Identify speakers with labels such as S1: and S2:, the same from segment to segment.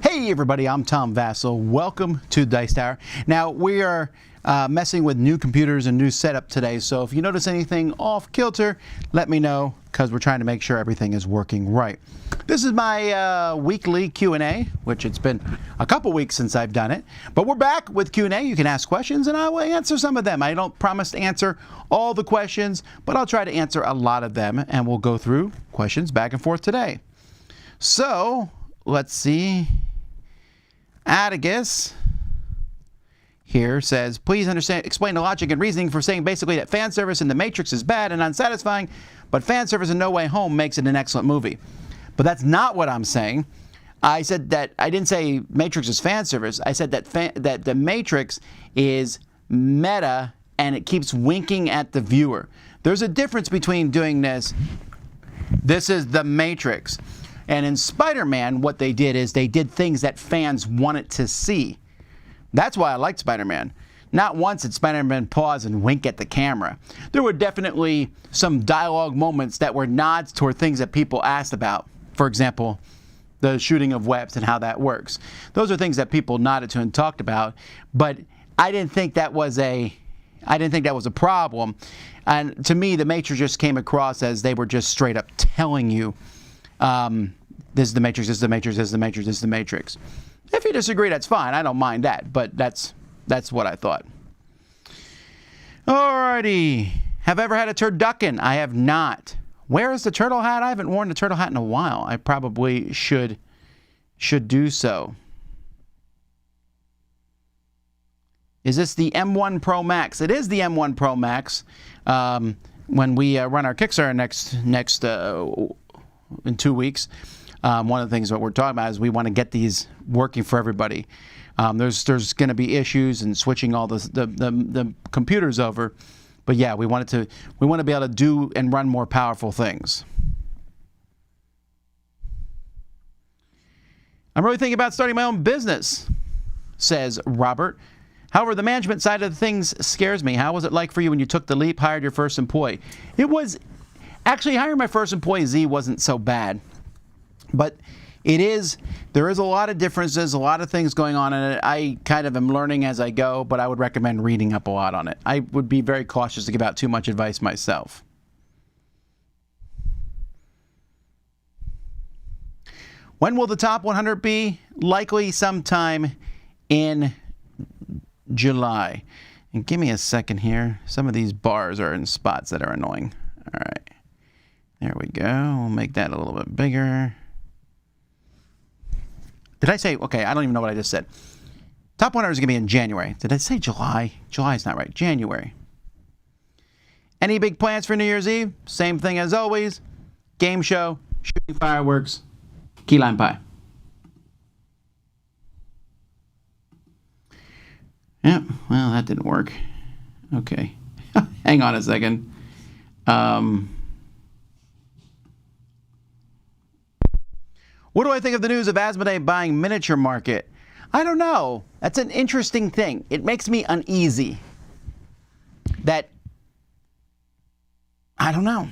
S1: Hey everybody, I'm Tom Vasel. Welcome to Dice Tower. Now we are messing with new computers and new setup today, so if you notice anything off kilter, let me know because we're trying to make sure everything is working right. This is my weekly Q&A, which it's been a couple weeks since I've done it, but we're back with Q&A. You can ask questions and I will answer some of them. I don't promise to answer all the questions, but I'll try to answer a lot of them, and we'll go through questions back and forth today. So let's see. Atticus here says, please explain the logic and reasoning for saying basically that fan service in The Matrix is bad and unsatisfying, but fan service in No Way Home makes it an excellent movie. But that's not what I'm saying. I said that I didn't say Matrix is fan service. I said that that The Matrix is meta and it keeps winking at the viewer. There's a difference between doing this. This is The Matrix. And in Spider-Man, what they did is they did things that fans wanted to see. That's why I liked Spider-Man. Not once did Spider-Man pause and wink at the camera. There were definitely some dialogue moments that were nods toward things that people asked about. For example, the shooting of webs and how that works. Those are things that people nodded to and talked about, but I didn't think that was a problem. And to me, The Matrix just came across as they were just straight up telling you, this is The Matrix, this is The Matrix, this is The Matrix, this is The Matrix. If you disagree, that's fine. I don't mind that, but that's what I thought. Alrighty. Have I ever had a turducken? I have not. Where is the turtle hat? I haven't worn the turtle hat in a while. I probably should do so. Is this the M1 Pro Max? It is the M1 Pro Max. When we run our Kickstarter next in 2 weeks, one of the things that we're talking about is we want to get these working for everybody. There's going to be issues in switching all the computers over, but yeah, we want to be able to do and run more powerful things. I'm really thinking about starting my own business, says Robert. However, the management side of things scares me. How was it like for you when you took the leap, hired your first employee? It was actually hiring my first employee, Z, wasn't so bad. But there is a lot of differences, a lot of things going on in it. I kind of am learning as I go, but I would recommend reading up a lot on it. I would be very cautious to give out too much advice myself. When will the top 100 be? Likely sometime in July. And give me a second here. Some of these bars are in spots that are annoying. All right. There we go. We'll make that a little bit bigger. Did I say, okay, I don't even know what I just said. Top 100 is going to be in January. Did I say July? July is not right. January. Any big plans for New Year's Eve? Same thing as always. Game show, shooting fireworks, key lime pie. Yeah, well, that didn't work. Okay. Hang on a second. What do I think of the news of Asmodee buying Miniature Market? I don't know. That's an interesting thing. It makes me uneasy. I don't know.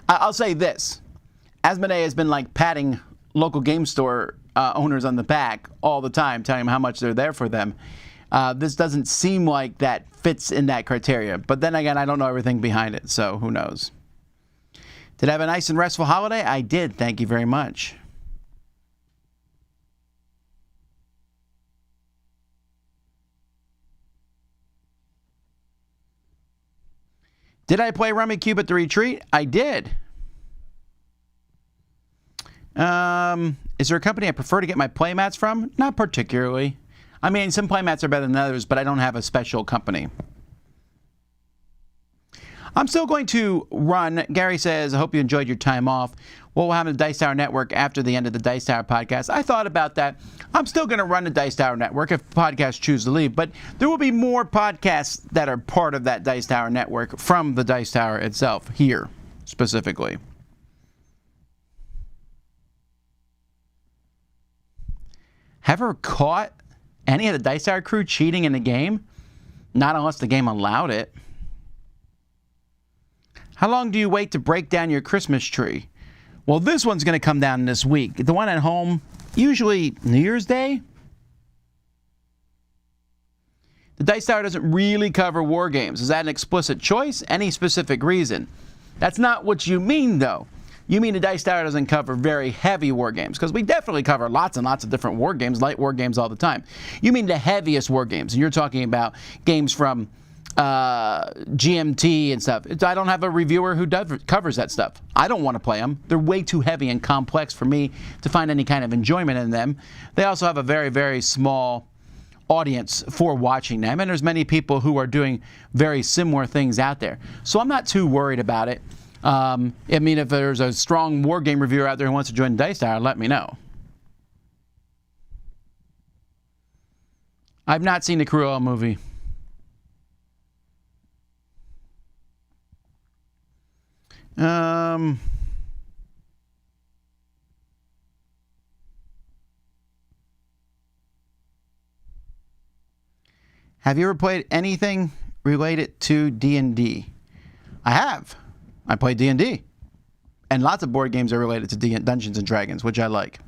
S1: I'll say this. Asmodee has been like patting local game store owners on the back all the time, telling them how much they're there for them. This doesn't seem like that fits in that criteria. But then again, I don't know everything behind it, so who knows. Did I have a nice and restful holiday? I did. Thank you very much. Did I play Rummy Cube at the retreat? I did. Is there a company I prefer to get my playmats from? Not particularly. I mean, some playmats are better than others, but I don't have a special company. I'm still going to run. Gary says, I hope you enjoyed your time off. What will happen to the Dice Tower Network after the end of the Dice Tower podcast? I thought about that. I'm still going to run the Dice Tower Network if podcasts choose to leave, but there will be more podcasts that are part of that Dice Tower Network from the Dice Tower itself, here specifically. Have you ever caught any of the Dice Tower crew cheating in the game? Not unless the game allowed it. How long do you wait to break down your Christmas tree? Well, this one's going to come down this week. The one at home, usually New Year's Day. The Dice Tower doesn't really cover war games. Is that an explicit choice? Any specific reason? That's not what you mean, though. You mean the Dice Tower doesn't cover very heavy war games, because we definitely cover lots and lots of different war games, light war games all the time. You mean the heaviest war games, and you're talking about games from GMT and stuff. I don't have a reviewer who covers that stuff. I don't want to play them. They're way too heavy and complex for me to find any kind of enjoyment in them. They also have a very, very small audience for watching them, and there's many people who are doing very similar things out there. So I'm not too worried about it. I mean, if there's a strong war game reviewer out there who wants to join Dice Tower, let me know. I've not seen the Cruella movie. Have you ever played anything related to D&D? I have. I played D&D. And lots of board games are related to Dungeons and Dragons, which I like.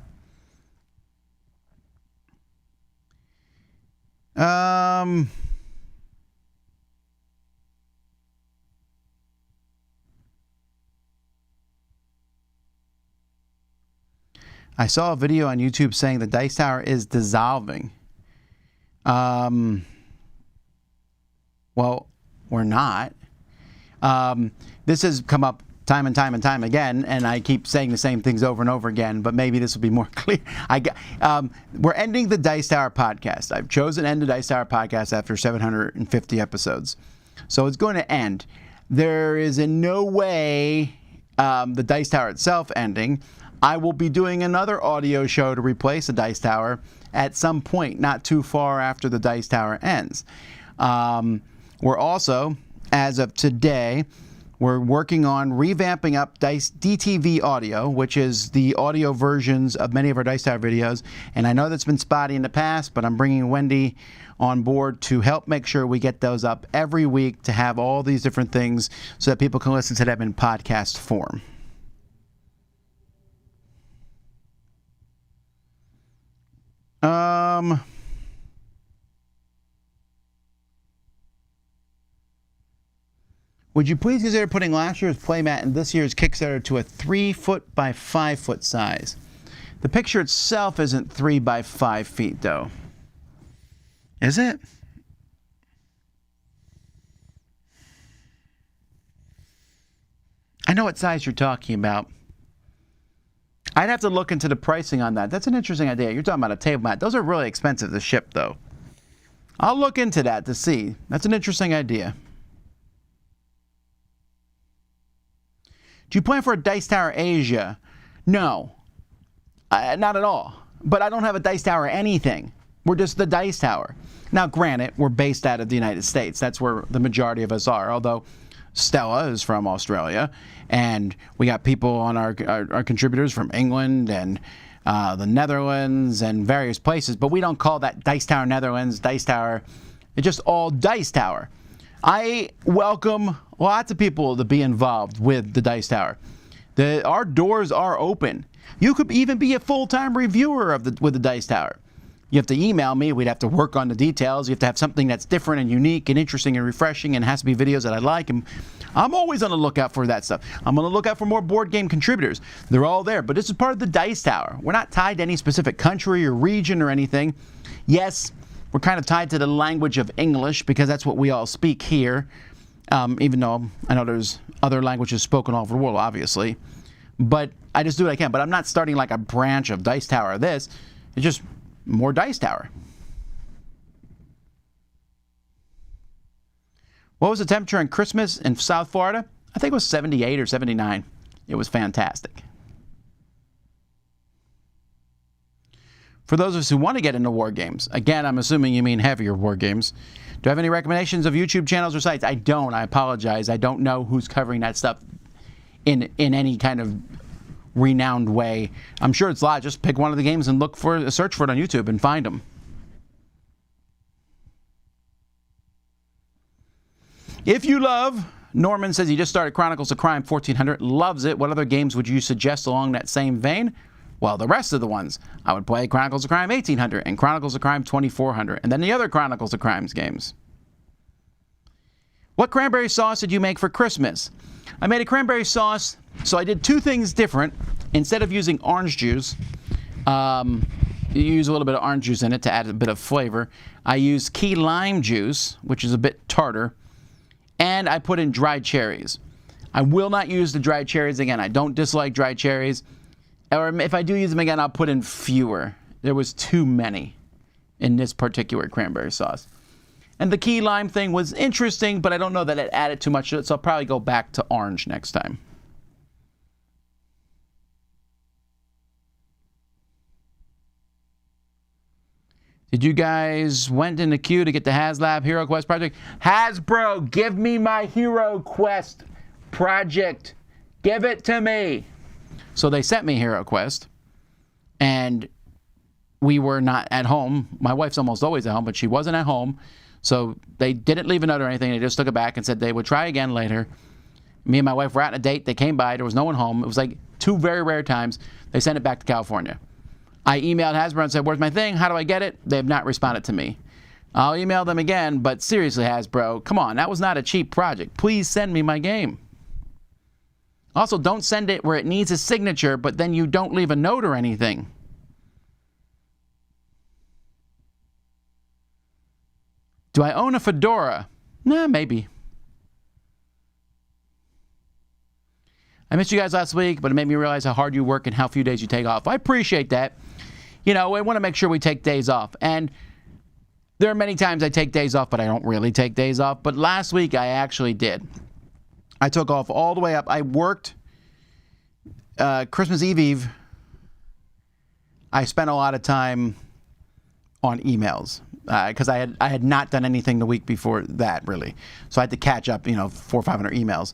S1: I saw a video on YouTube saying the Dice Tower is dissolving. Well, we're not. This has come up time and time and time again, and I keep saying the same things over and over again, but maybe this will be more clear. We're ending the Dice Tower podcast. I've chosen to end the Dice Tower podcast after 750 episodes. So it's going to end. There is in no way the Dice Tower itself ending. I will be doing another audio show to replace the Dice Tower at some point, not too far after the Dice Tower ends. We're also, as of today, we're working on revamping up Dice DTV audio, which is the audio versions of many of our Dice Tower videos. And I know that's been spotty in the past, but I'm bringing Wendy on board to help make sure we get those up every week to have all these different things so that people can listen to them in podcast form. Would you please consider putting last year's playmat and this year's Kickstarter to a 3-foot by 5-foot size? The picture itself isn't 3 by 5 feet, though. Is it? I know what size you're talking about. I'd have to look into the pricing on that. That's an interesting idea. You're talking about a table mat. Those are really expensive to ship, though. I'll look into that to see. That's an interesting idea. Do you plan for a Dice Tower Asia? No. Not at all. But I don't have a Dice Tower anything. We're just the Dice Tower. Now, granted, we're based out of the United States. That's where the majority of us are, although Stella is from Australia, and we got people on our contributors from England and the Netherlands and various places, but we don't call that Dice Tower Netherlands, Dice Tower. It's just all Dice Tower. I welcome lots of people to be involved with the Dice Tower. Our doors are open. You could even be a full-time reviewer with the Dice Tower. You have to email me. We'd have to work on the details. You have to have something that's different and unique and interesting and refreshing, and it has to be videos that I like. And I'm always on the lookout for that stuff. I'm on the lookout for more board game contributors. They're all there, but this is part of the Dice Tower. We're not tied to any specific country or region or anything. Yes, we're kind of tied to the language of English because that's what we all speak here, even though I know there's other languages spoken all over the world, obviously. But I just do what I can. But I'm not starting like a branch of Dice Tower or this. It's just more Dice Tower. What was the temperature on Christmas in South Florida? I think it was 78 or 79. It was fantastic. For those of us who want to get into war games, again, I'm assuming you mean heavier war games, do you have any recommendations of YouTube channels or sites? I don't. I apologize. I don't know who's covering that stuff in any kind of renowned way. I'm sure it's live. Just pick one of the games and search for it on YouTube and find them. If you love, Norman says he just started Chronicles of Crime 1400, loves it. What other games would you suggest along that same vein? Well, the rest of the ones. I would play Chronicles of Crime 1800 and Chronicles of Crime 2400, and then the other Chronicles of Crimes games. What cranberry sauce did you make for Christmas? I made a cranberry sauce, so I did two things different. Instead of using orange juice, you use a little bit of orange juice in it to add a bit of flavor. I used key lime juice, which is a bit tartar, and I put in dried cherries. I will not use the dried cherries again. I don't dislike dried cherries. Or if I do use them again, I'll put in fewer. There was too many in this particular cranberry sauce. And the key lime thing was interesting, but I don't know that it added too much to it, so I'll probably go back to orange next time. Did you guys went in the queue to get the HasLab Hero Quest project? Hasbro, give me my Hero Quest project. Give it to me. So they sent me Hero Quest, and we were not at home. My wife's almost always at home, but she wasn't at home. So they didn't leave a note or anything. They just took it back and said they would try again later. Me and my wife were out on a date. They came by. There was no one home. It was like 2 very rare times. They sent it back to California. I emailed Hasbro and said, where's my thing? How do I get it? They have not responded to me. I'll email them again, but seriously, Hasbro, come on. That was not a cheap project. Please send me my game. Also, don't send it where it needs a signature, but then you don't leave a note or anything. Do I own a fedora? Nah, maybe. I missed you guys last week, but it made me realize how hard you work and how few days you take off. I appreciate that. You know, I want to make sure we take days off. And there are many times I take days off, but I don't really take days off. But last week, I actually did. I took off all the way up. I worked Christmas Eve. I spent a lot of time on emails because I had not done anything the week before that, really. So I had to catch up, 400 or 500 emails.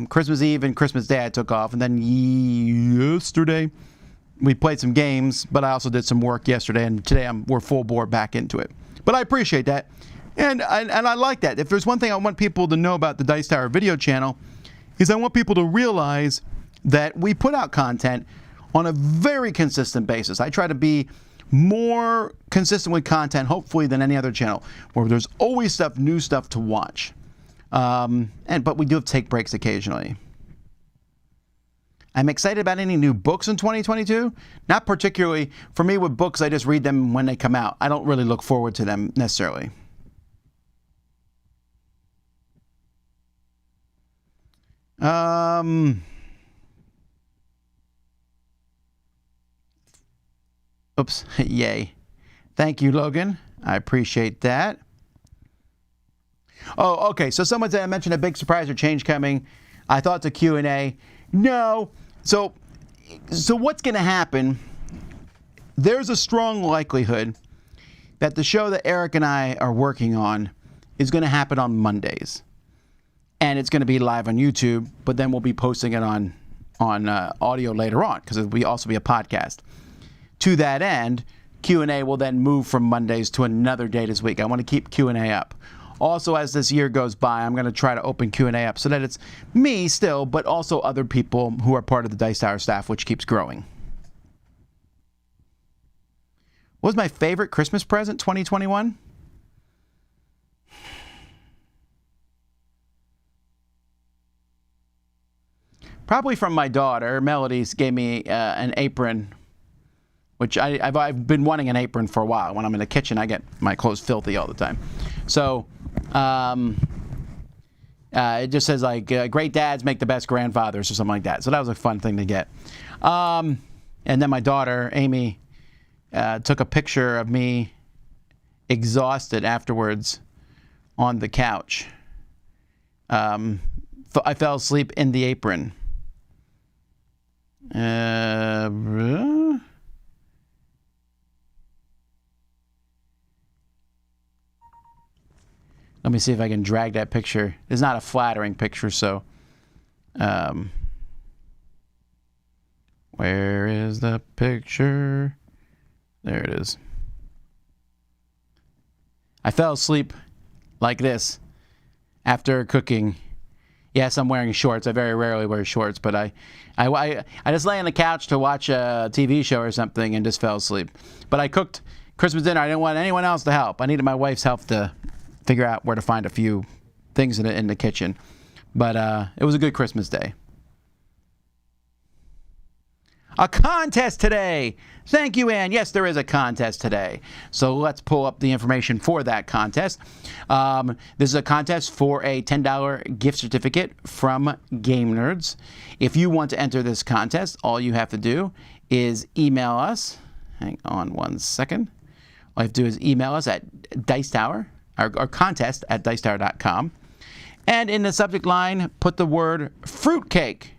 S1: Christmas Eve and Christmas Day I took off, and then yesterday we played some games, but I also did some work yesterday, and today we're full bore back into it. But I appreciate that, and I like that. If there's one thing I want people to know about the Dice Tower video channel, is I want people to realize that we put out content on a very consistent basis. I try to be more consistent with content, hopefully, than any other channel, where there's always new stuff to watch. But we do have to take breaks occasionally. I'm excited about any new books in 2022. Not particularly. For me, with books, I just read them when they come out. I don't really look forward to them necessarily. Oops. Yay. Thank you, Logan. I appreciate that. Oh, okay. So someone said I mentioned a big surprise or change coming. I thought it's a Q&A. No. So what's going to happen, there's a strong likelihood that the show that Eric and I are working on is going to happen on Mondays. And it's going to be live on YouTube, but then we'll be posting it on audio later on because it will also be a podcast. To that end, Q&A will then move from Mondays to another day this week. I want to keep Q&A up. Also, as this year goes by, I'm going to try to open Q&A up so that it's me still, but also other people who are part of the Dice Tower staff, which keeps growing. What was my favorite Christmas present 2021? Probably from my daughter. Melody gave me an apron, which I've been wanting an apron for a while. When I'm in the kitchen, I get my clothes filthy all the time. So it just says like great dads make the best grandfathers or something like that. So that was a fun thing to get. And then my daughter, Amy, took a picture of me exhausted afterwards on the couch. I fell asleep in the apron. Let me see if I can drag that picture. It's not a flattering picture, so where is the picture? There it is. I fell asleep like this after cooking. Yes, I'm wearing shorts. I very rarely wear shorts, but I just lay on the couch to watch a TV show or something and just fell asleep. But I cooked Christmas dinner. I didn't want anyone else to help. I needed my wife's help to figure out where to find a few things in the kitchen. But it was a good Christmas day. A contest today. Thank you, Ann. Yes, there is a contest today. So let's pull up the information for that contest. This is a contest for a $10 gift certificate from Game Nerds. If you want to enter this contest, all you have to do is email us. Hang on one second. All you have to do is email us at Dice Tower, or contest at dicetower.com. And in the subject line, put the word fruitcake.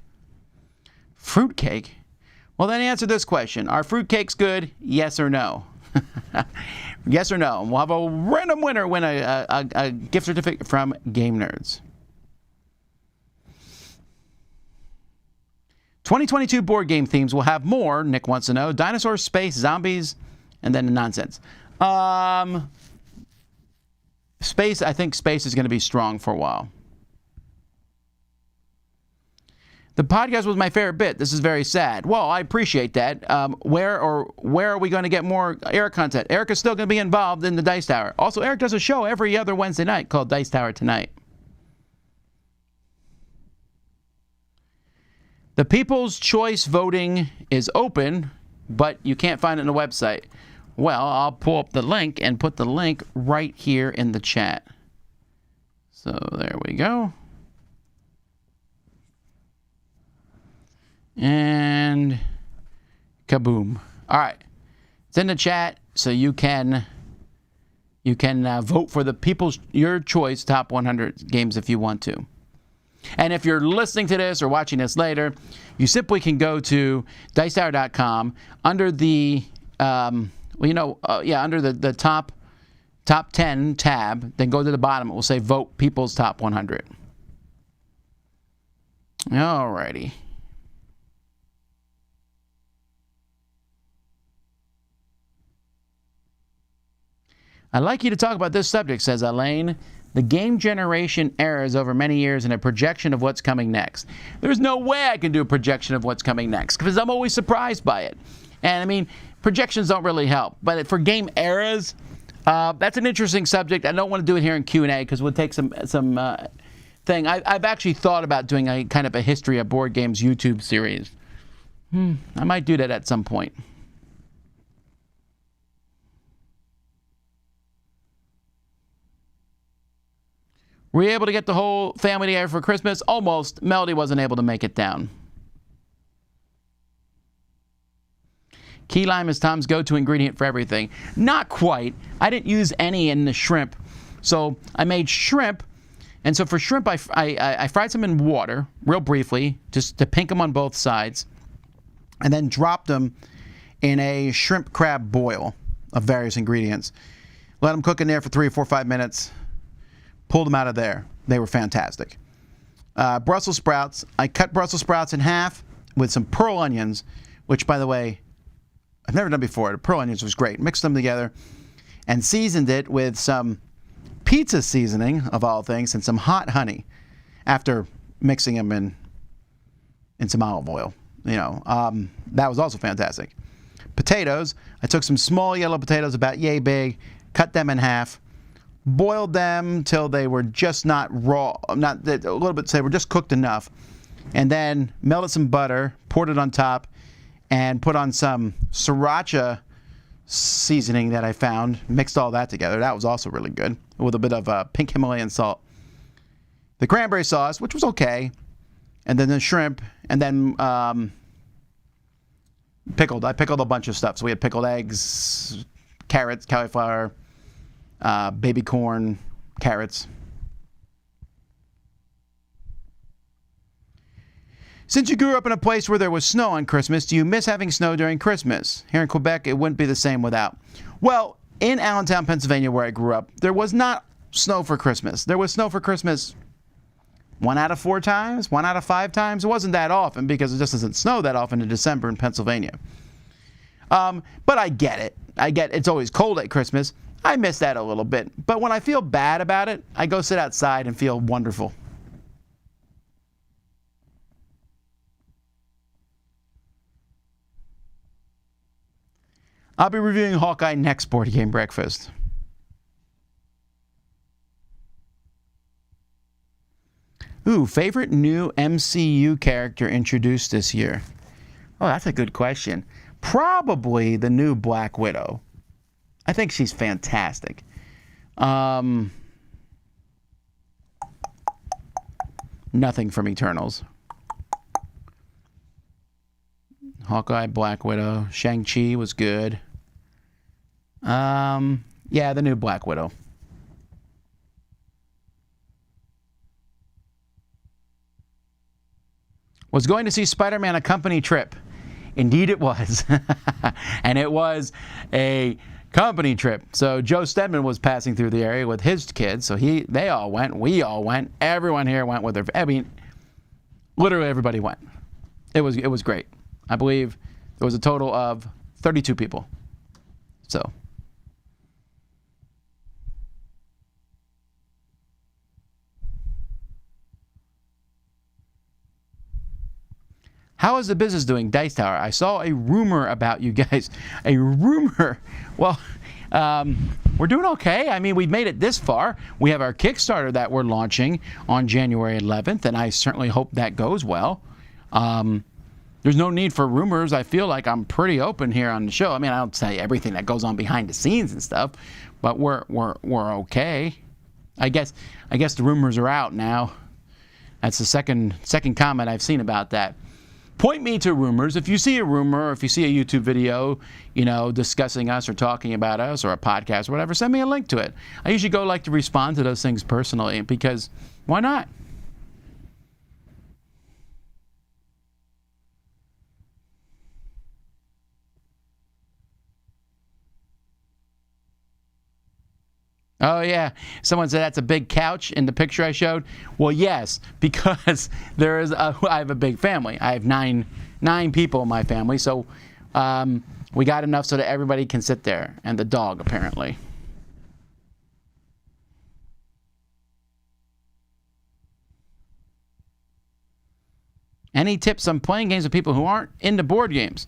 S1: Fruitcake? Well, then answer this question. Are fruitcakes good? Yes or no? Yes or no? We'll have a random winner win a gift certificate from Game Nerds. 2022 board game themes will have more, Nick wants to know, dinosaurs, space, zombies, and then the nonsense. Space, I think space is going to be strong for a while. The podcast was my favorite bit. This is very sad. Well, I appreciate that. Where are we going to get more Eric content? Eric is still going to be involved in the Dice Tower. Also, Eric does a show every other Wednesday night called Dice Tower Tonight. The People's Choice voting is open, but you can't find it on the website. Well, I'll pull up the link and put the link right here in the chat. So there we go. And kaboom. All right. It's in the chat, so you can vote for the your choice top 100 games if you want to. And if you're listening to this or watching this later, you simply can go to dicetower.com under the under the top 10 tab, then go to the bottom. It will say vote People's Top 100. All righty. I'd like you to talk about this subject, says Elaine. The game generation errors over many years and a projection of what's coming next. There's no way I can do a projection of what's coming next because I'm always surprised by it. And I mean, projections don't really help. But for game eras, that's an interesting subject. I don't want to do it here in Q&A because we'll take some thing. I've actually thought about doing a kind of a history of board games YouTube series. I might do that at some point. Were you able to get the whole family together for Christmas? Almost. Melody wasn't able to make it down. Key lime is Tom's go-to ingredient for everything. Not quite. I didn't use any in the shrimp. So I made shrimp. And so for shrimp, I fried some in water real briefly, just to pink them on both sides. And then dropped them in a shrimp crab boil of various ingredients. Let them cook in there for 3 or 4 or 5 minutes. Pulled them out of there. They were fantastic. Brussels sprouts. I cut Brussels sprouts in half with some pearl onions, which, by the way, I've never done before. The pearl onions was great. Mixed them together and seasoned it with some pizza seasoning, of all things, and some hot honey after mixing them in some olive oil. That was also fantastic. Potatoes. I took some small yellow potatoes about yay big, cut them in half, boiled them till they were just not raw, a little bit, say, were just cooked enough, and then melted some butter, poured it on top, and put on some sriracha seasoning that I found, mixed all that together. That was also really good, with a bit of pink Himalayan salt. The cranberry sauce, which was okay, and then the shrimp, and then pickled. I pickled a bunch of stuff. So we had pickled eggs, carrots, cauliflower, baby corn, carrots. Since you grew up in a place where there was snow on Christmas, do you miss having snow during Christmas? Here in Quebec, it wouldn't be the same without. Well, in Allentown, Pennsylvania, where I grew up, there was not snow for Christmas. There was snow for Christmas 1 out of 4 times, 1 out of 5 times. It wasn't that often because it just doesn't snow that often in December in Pennsylvania. But I get it. It's always cold at Christmas. I miss that a little bit. But when I feel bad about it, I go sit outside and feel wonderful. I'll be reviewing Hawkeye next Board Game Breakfast. Ooh, favorite new MCU character introduced this year? Oh, that's a good question. Probably the new Black Widow. I think she's fantastic. Nothing from Eternals. Hawkeye, Black Widow. Shang-Chi was good. Yeah, the new Black Widow. Was going to see Spider-Man a company trip. Indeed it was. And it was a company trip. So Joe Stedman was passing through the area with his kids. So they all went. We all went. Everyone here went with their... I mean, literally everybody went. It was great. I believe there was a total of 32 people. So... How is the business doing, Dice Tower? I saw a rumor about you guys. A rumor. Well, we're doing okay. I mean, we've made it this far. We have our Kickstarter that we're launching on January 11th, and I certainly hope that goes well. There's no need for rumors. I feel like I'm pretty open here on the show. I mean, I don't say everything that goes on behind the scenes and stuff, but we're okay. I guess the rumors are out now. That's the second comment I've seen about that. Point me to rumors. If you see a rumor or if you see a YouTube video, discussing us or talking about us or a podcast or whatever, send me a link to it. I usually like to respond to those things personally because why not? Oh, yeah. Someone said that's a big couch in the picture I showed. Well, yes, because I have a big family. I have nine people in my family, so we got enough so that everybody can sit there, and the dog, apparently. Any tips on playing games with people who aren't into board games?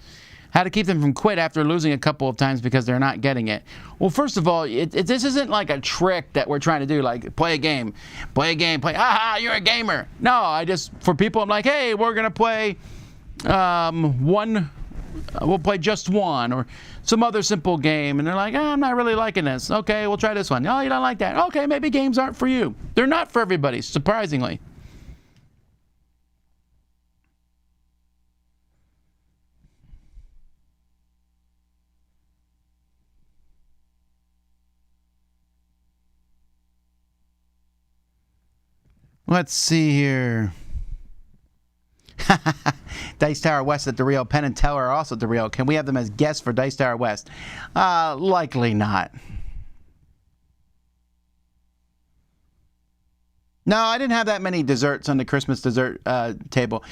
S1: How to keep them from quit after losing a couple of times because they're not getting it. Well, first of all, this isn't like a trick that we're trying to do, like play a game, aha, you're a gamer. No, for people, I'm like, hey, we're going to play we'll play just one or some other simple game. And they're like, I'm not really liking this. Okay, we'll try this one. Oh, you don't like that. Okay, maybe games aren't for you. They're not for everybody, surprisingly. Let's see here. Dice Tower West at the Rio. Penn and Teller are also at the Rio. Can we have them as guests for Dice Tower West? Likely not. No, I didn't have that many desserts on the Christmas dessert table.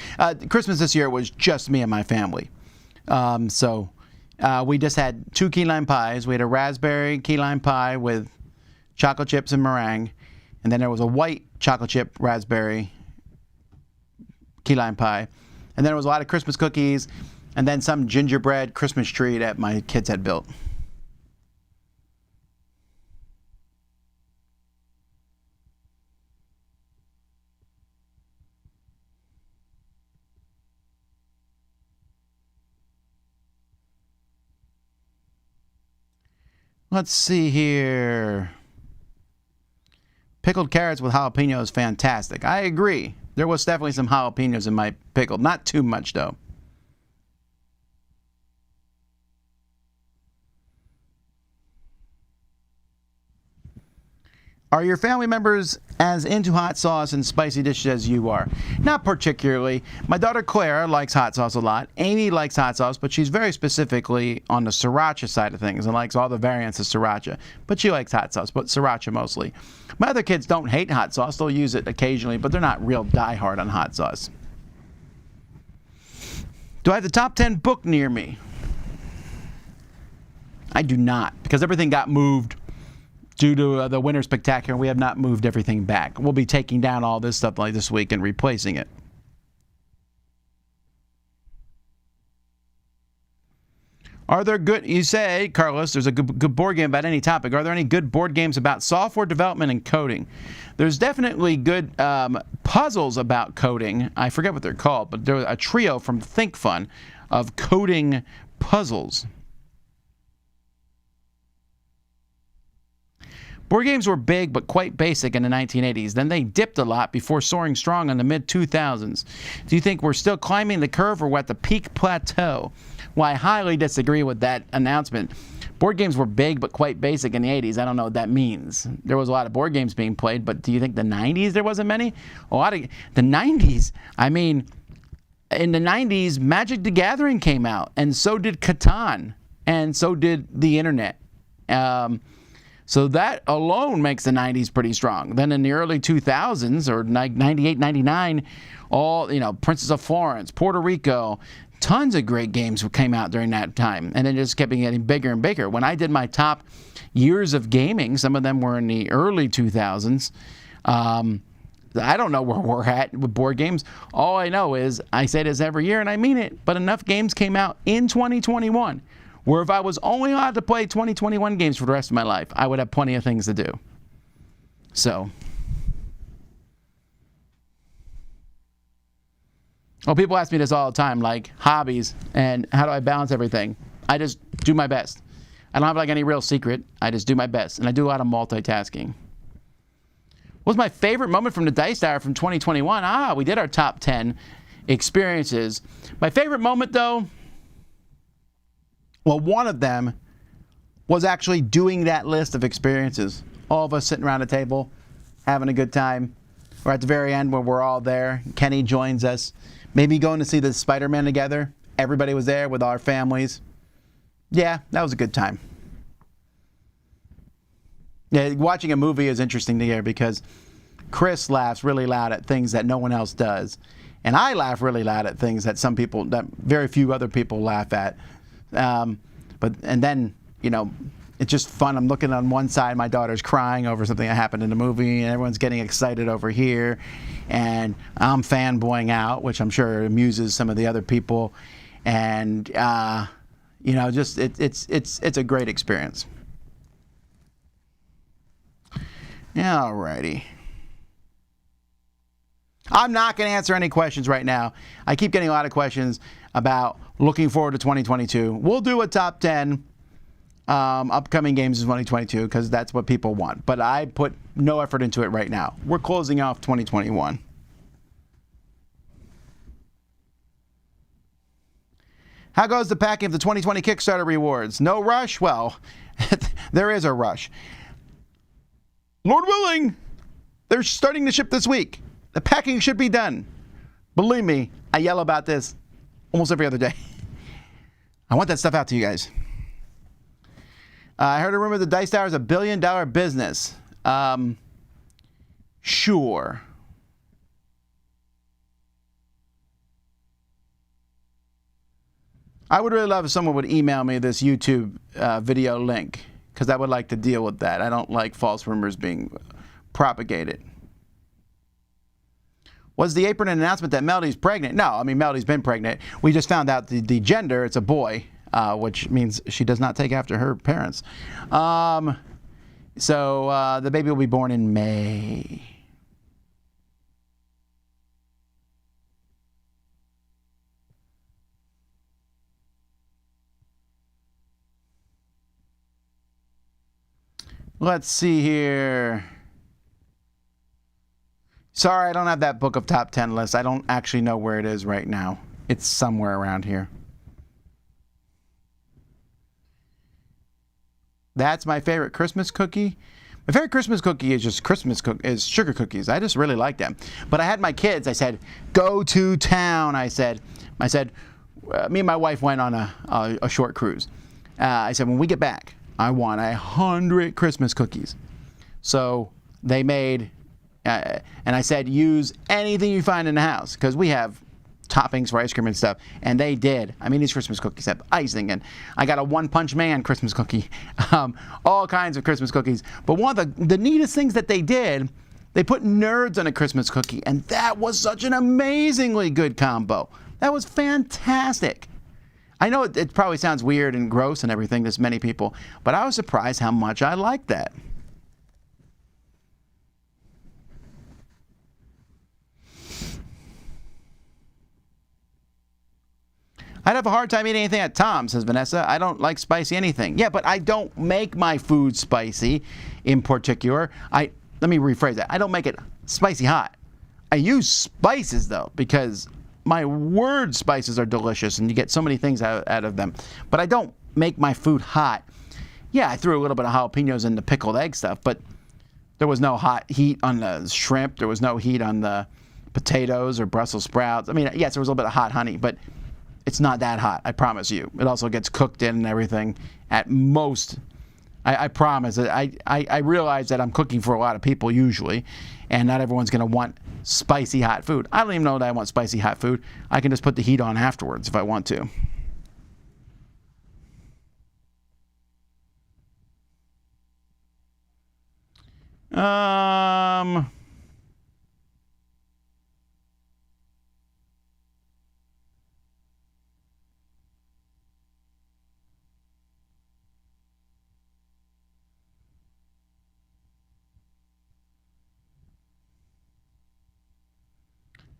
S1: Christmas this year was just me and my family. So we just had 2 key lime pies. We had a raspberry key lime pie with chocolate chips and meringue. And then there was a white chocolate chip raspberry key lime pie. And then there was a lot of Christmas cookies. And then some gingerbread Christmas tree that my kids had built. Let's see here. Pickled carrots with jalapenos, fantastic. I agree. There was definitely some jalapenos in my pickle. Not too much, though. Are your family members as into hot sauce and spicy dishes as you are? Not particularly. My daughter Claire likes hot sauce a lot. Amy likes hot sauce, but she's very specifically on the sriracha side of things and likes all the variants of sriracha. But she likes hot sauce, but sriracha mostly. My other kids don't hate hot sauce. They'll use it occasionally, but they're not real diehard on hot sauce. Do I have the top 10 book near me? I do not, because everything got moved due to the Winter Spectacular. We have not moved everything back. We'll be taking down all this stuff like this week and replacing it. Are there good, you say, Carlos, there's a good board game about any topic. Are there any good board games about software development and coding? There's definitely good puzzles about coding. I forget what they're called, but they're a trio from Think Fun of coding puzzles. Board games were big but quite basic in the 1980s. Then they dipped a lot before soaring strong in the mid-2000s. Do you think we're still climbing the curve or we're at the peak plateau? Well, I highly disagree with that announcement. Board games were big but quite basic in the 80s. I don't know what that means. There was a lot of board games being played, but do you think the 90s there wasn't many? A lot of the 90s, I mean, in the 90s, Magic the Gathering came out, and so did Catan, and so did the internet. So that alone makes the 90s pretty strong. Then in the early 2000s, or 98, 99, all, Princess of Florence, Puerto Rico, tons of great games came out during that time. And then it just kept getting bigger and bigger. When I did my top years of gaming, some of them were in the early 2000s. I don't know where we're at with board games. All I know is I say this every year, and I mean it, but enough games came out in 2021 where if I was only allowed to play 2021 games for the rest of my life, I would have plenty of things to do. So. Well, people ask me this all the time, like hobbies and how do I balance everything. I just do my best. I don't have like any real secret. I just do my best, and I do a lot of multitasking. What was my favorite moment from the Dice Tower from 2021? We did our top 10 experiences. My favorite moment, though, well, one of them was actually doing that list of experiences. All of us sitting around a table, having a good time. Or at the very end when we're all there, Kenny joins us. Maybe going to see the Spider-Man together. Everybody was there with our families. Yeah, that was a good time. Yeah, watching a movie is interesting to hear because Chris laughs really loud at things that no one else does. And I laugh really loud at things that very few other people laugh at. And then, it's just fun. I'm looking on one side, my daughter's crying over something that happened in the movie, and everyone's getting excited over here. And I'm fanboying out, which I'm sure amuses some of the other people. And, just it's a great experience. Yeah, alrighty. I'm not going to answer any questions right now. I keep getting a lot of questions about looking forward to 2022. We'll do a top 10 upcoming games in 2022 because that's what people want. But I put no effort into it right now. We're closing off 2021. How goes the packing of the 2020 Kickstarter rewards? No rush? Well, there is a rush. Lord willing, they're starting to ship this week. The packing should be done. Believe me, I yell about this almost every other day. I want that stuff out to you guys. I heard a rumor the Dice Tower is $1 billion business. Sure. I would really love if someone would email me this YouTube video link because I would like to deal with that. I don't like false rumors being propagated. Was the apron an announcement that Melody's pregnant? No, I mean, Melody's been pregnant. We just found out the gender. It's a boy, which means she does not take after her parents. So the baby will be born in May. Let's see here. Sorry, I don't have that book of top 10 list. I don't actually know where it is right now. It's somewhere around here. That's my favorite Christmas cookie. My favorite Christmas cookie is just is sugar cookies. I just really like them. But I had my kids. I said, go to town. I said, me and my wife went on a short cruise. I said, when we get back, I want 100 Christmas cookies. So they made, and I said, use anything you find in the house, because we have toppings for ice cream and stuff, and they did. I mean, these Christmas cookies have icing, and I got a One Punch Man Christmas cookie, all kinds of Christmas cookies. But one of the neatest things that they did, they put nerds on a Christmas cookie, and that was such an amazingly good combo. That was fantastic. I know it probably sounds weird and gross and everything to many people, but I was surprised how much I liked that. I'd have a hard time eating anything at Tom's, says Vanessa. I don't like spicy anything. Yeah, but I don't make my food spicy in particular. Let me rephrase that. I don't make it spicy hot. I use spices, though, because my word spices are delicious, and you get so many things out of them. But I don't make my food hot. Yeah, I threw a little bit of jalapenos in the pickled egg stuff, but there was no hot heat on the shrimp. There was no heat on the potatoes or Brussels sprouts. I mean, yes, there was a little bit of hot honey, but it's not that hot, I promise you. It also gets cooked in and everything at most. I promise. I realize that I'm cooking for a lot of people usually, and not everyone's going to want spicy hot food. I don't even know that I want spicy hot food. I can just put the heat on afterwards if I want to.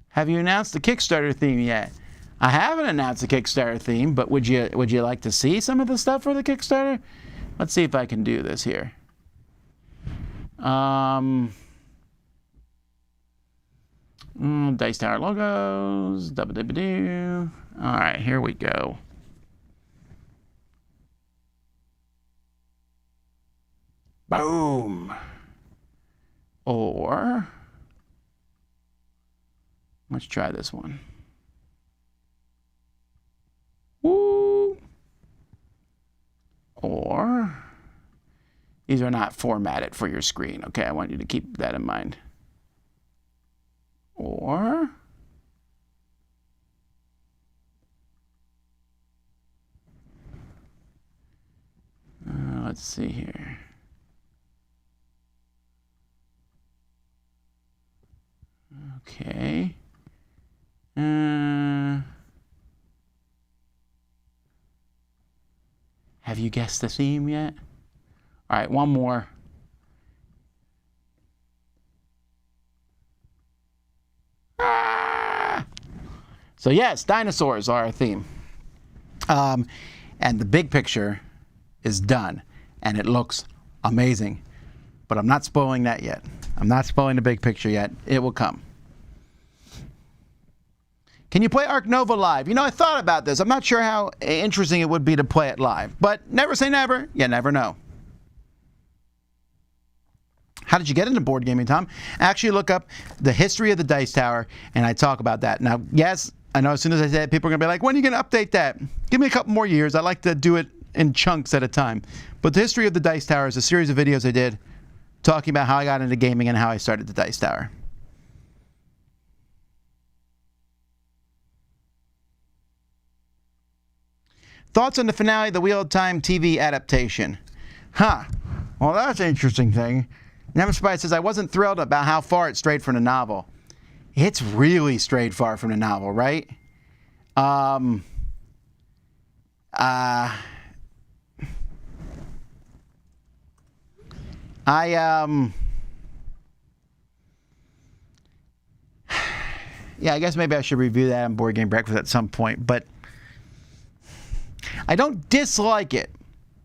S1: Have you announced the Kickstarter theme yet? I haven't announced the Kickstarter theme, but would you like to see some of the stuff for the Kickstarter? Let's see if I can do this here. Dice Tower logos. All right, here we go. Boom. Or let's try this one. Woo. Or these are not formatted for your screen. Okay, I want you to keep that in mind. Or let's see here. Okay. Have you guessed the theme yet? All right, one more. So yes, dinosaurs are our theme. And the big picture is done, and it looks amazing. But I'm not spoiling that yet. I'm not spoiling the big picture yet. It will come. Can you play Ark Nova live? You know, I thought about this. I'm not sure how interesting it would be to play it live, but never say never. You never know. How did you get into board gaming, Tom? Actually, look up the history of the Dice Tower, and I talk about that. Now, yes, I know as soon as I say it, people are going to be like, when are you going to update that? Give me a couple more years. I like to do it in chunks at a time. But the history of the Dice Tower is a series of videos I did talking about how I got into gaming and how I started the Dice Tower. Thoughts on the finale of the Wheel of Time TV adaptation? Well, that's an interesting thing. Nemesis says, I wasn't thrilled about how far it strayed from the novel. It's really strayed far from the novel, right? Yeah, I guess maybe I should review that on Board Game Breakfast at some point, but I don't dislike it.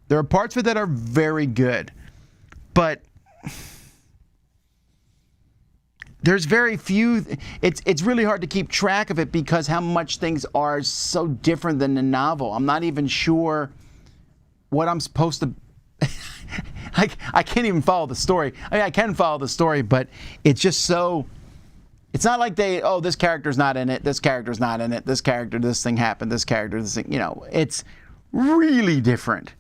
S1: There are parts of it that are very good, but there's very few. It's really hard to keep track of it because how much things are so different than the novel. I'm not even sure what I'm supposed to I can't even follow the story. I mean, I can follow the story, but it's just so... It's not like this character's not in it, this character's not in it, this character, this thing happened, this character, this thing, it's really different.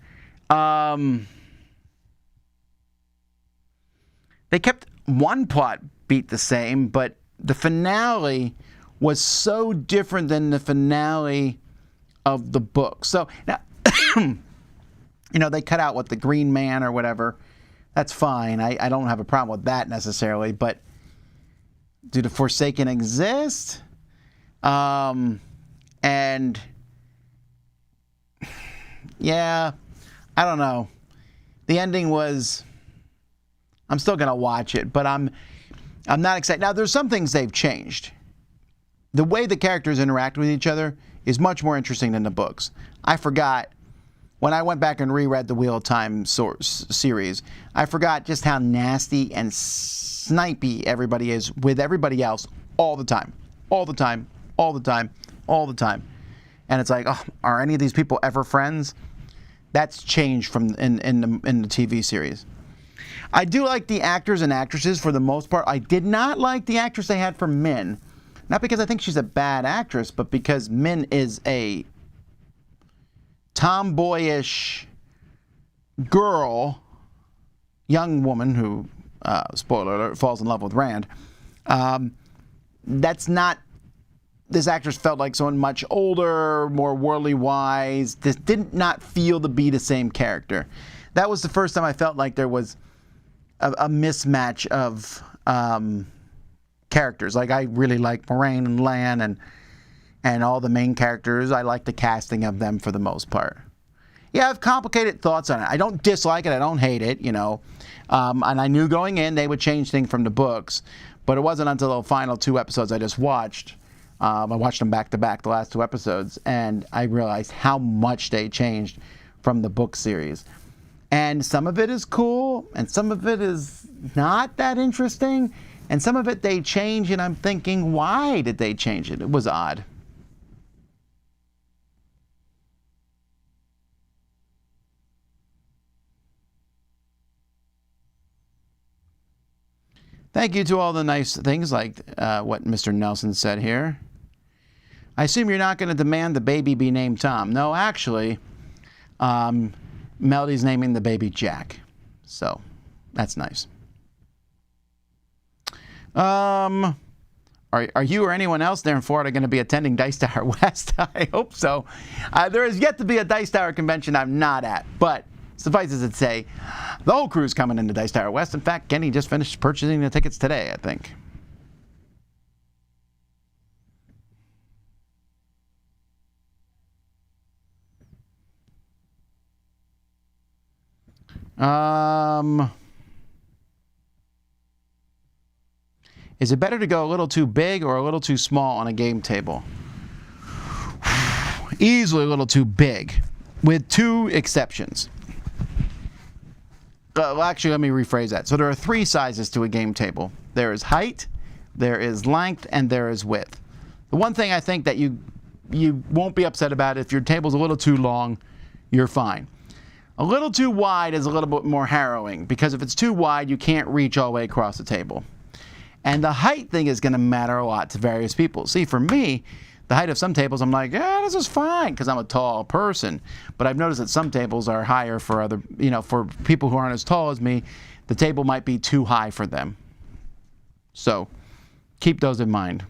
S1: They kept one plot beat the same, but the finale was so different than the finale of the book. So now, they cut out the Green Man or whatever. That's fine. I don't have a problem with that necessarily, but do the Forsaken exist? And yeah, I don't know. The ending was... I'm still going to watch it, but I'm not excited. Now, there's some things they've changed. The way the characters interact with each other is much more interesting than the books. I forgot, when I went back and reread the Wheel of Time series, I forgot just how nasty and snipey everybody is with everybody else all the time. All the time. All the time. All the time. And it's like, oh, are any of these people ever friends? That's changed from in the TV series. I do like the actors and actresses for the most part. I did not like the actress they had for Min. Not because I think she's a bad actress, but because Min is a tomboyish girl, young woman who, spoiler alert, falls in love with Rand. That's not... This actress felt like someone much older, more worldly wise. This did not feel to be the same character. That was the first time I felt like there was a mismatch of characters. Like, I really like Moraine and Lan and all the main characters. I like the casting of them for the most part. Yeah, I have complicated thoughts on it. I don't dislike it. I don't hate it, and I knew going in they would change things from the books, but it wasn't until the final 2 episodes I just watched. I watched them back to back, the last 2 episodes, and I realized how much they changed from the book series. And some of it is cool, and some of it is not that interesting, and some of it they change, and I'm thinking, why did they change it? It was odd. Thank you to all the nice things like what Mr. Nelson said here. I assume you're not going to demand the baby be named Tom. No, actually, Melody's naming the baby Jack. So, that's nice. Are you or anyone else there in Florida going to be attending Dice Tower West? I hope so. There is yet to be a Dice Tower convention I'm not at, but suffice it to say, the whole crew's coming into Dice Tower West. In fact, Kenny just finished purchasing the tickets today, I think. Is it better to go a little too big or a little too small on a game table? Easily a little too big, with 2 exceptions. Well, actually, let me rephrase that. So there are 3 sizes to a game table. There is height, there is length, and there is width. The one thing I think that you won't be upset about, if your table's a little too long, you're fine. A little too wide is a little bit more harrowing, because if it's too wide, you can't reach all the way across the table. And the height thing is going to matter a lot to various people. See, for me, the height of some tables, I'm like, yeah, this is fine, because I'm a tall person. But I've noticed that some tables are higher for other, for people who aren't as tall as me. The table might be too high for them. So, keep those in mind.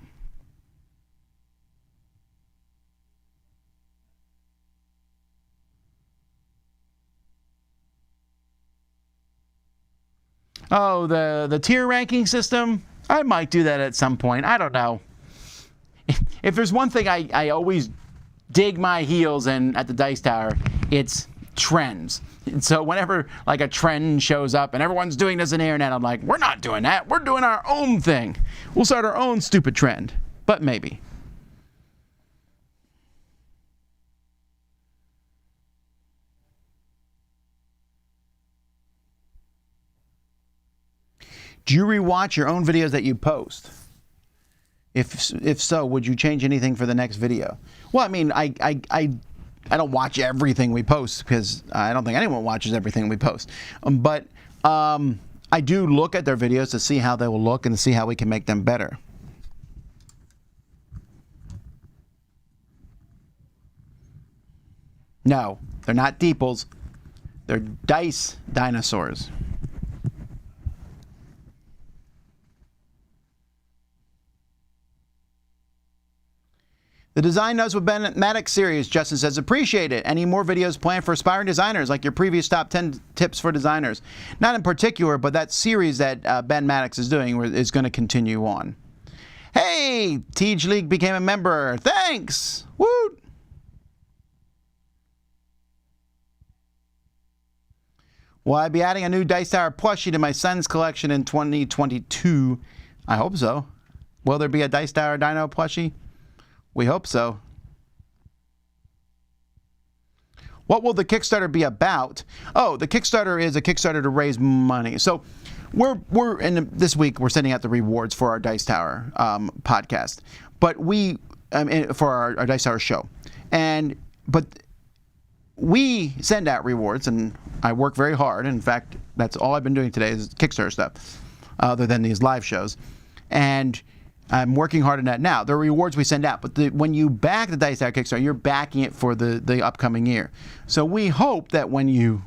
S1: Oh, the tier ranking system? I might do that at some point. I don't know. If there's one thing I always dig my heels in at the Dice Tower, it's trends. And so whenever like a trend shows up and everyone's doing this on the internet, I'm like, we're not doing that. We're doing our own thing. We'll start our own stupid trend. But maybe. Do you rewatch your own videos that you post? If so, would you change anything for the next video? Well, I mean, I watch everything we post because I don't think anyone watches everything we post. But I do look at their videos to see how they will look and to see how we can make them better. No, they're not Deeples. They're dice dinosaurs. The Design Notes with Ben Maddox series, Justin says, appreciate it. Any more videos planned for aspiring designers, like your previous top 10 tips for designers? Not in particular, but that series that Ben Maddox is doing is going to continue on. Hey, Tej League became a member. Thanks. Woot. Will I be adding a new Dice Tower plushie to my son's collection in 2022? I hope so. Will there be a Dice Tower Dino plushie? We hope so. What will the Kickstarter be about? Oh, the Kickstarter is a Kickstarter to raise money. So we're in this week we're sending out the rewards for our Dice Tower podcast, but for our Dice Tower show, but we send out rewards, and I work very hard. In fact, that's all I've been doing today is Kickstarter stuff, other than these live shows, and I'm working hard on that now. There are rewards we send out, but when you back the Dice Tower Kickstarter, you're backing it for the upcoming year. So we hope that when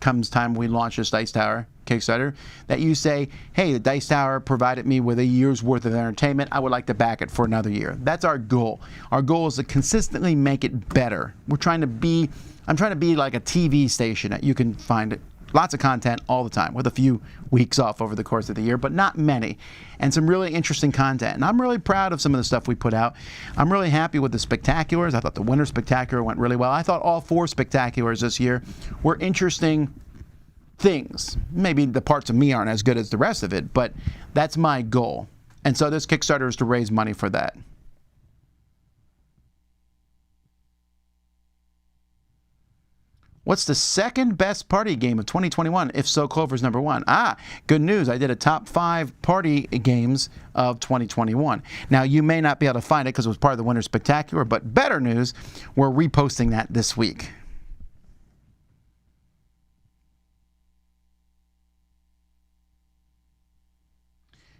S1: comes time we launch this Dice Tower Kickstarter, that you say, hey, the Dice Tower provided me with a year's worth of entertainment. I would like to back it for another year. That's our goal. Our goal is to consistently make it better. I'm trying to be like a TV station that you can find lots of content all the time, with a few weeks off over the course of the year, but not many, and some really interesting content. And I'm really proud of some of the stuff we put out. I'm really happy with the spectaculars. I thought the Winter Spectacular went really well. I thought all 4 spectaculars this year were interesting things. Maybe the parts of me aren't as good as the rest of it, but that's my goal. And so this Kickstarter is to raise money for that. What's the second best party game of 2021? If so, Clover's number 1. Good news. I did a top 5 party games of 2021. Now, you may not be able to find it because it was part of the Winter Spectacular, but better news, we're reposting that this week.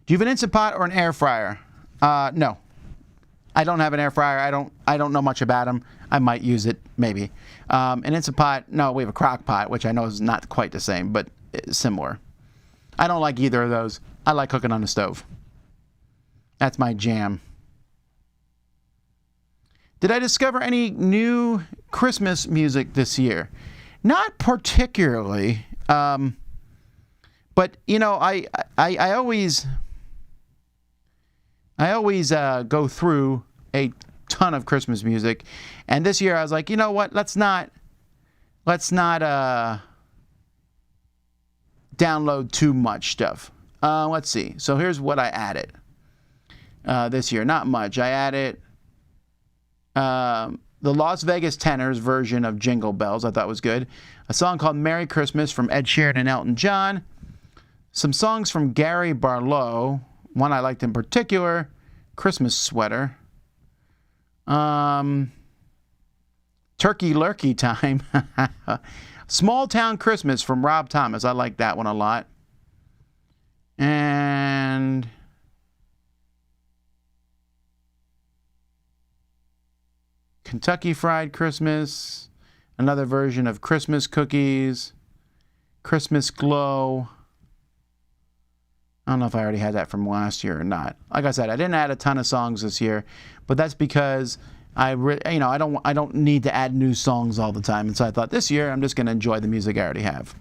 S1: Do you have an Instant Pot or an air fryer? No. I don't have an air fryer. I don't know much about them. I might use it, maybe. An Instant Pot, no, we have a crock pot, which I know is not quite the same, but similar. I don't like either of those. I like cooking on the stove. That's my jam. Did I discover any new Christmas music this year? Not particularly. But, you know, I always go through a ton of Christmas music, and this year I was like, you know what? Let's not download too much stuff. Let's see. So here's what I added this year. Not much. I added the Las Vegas Tenors version of Jingle Bells. I thought was good. A song called Merry Christmas from Ed Sheeran and Elton John. Some songs from Gary Barlow. One I liked in particular, Christmas Sweater. Turkey Lurkey Time. Small Town Christmas from Rob Thomas. I like that one a lot. And Kentucky Fried Christmas. Another version of Christmas Cookies. Christmas Glow. I don't know if I already had that from last year or not. Like I said, I didn't add a ton of songs this year, but that's because I don't need to add new songs all the time. And so I thought this year I'm just going to enjoy the music I already have.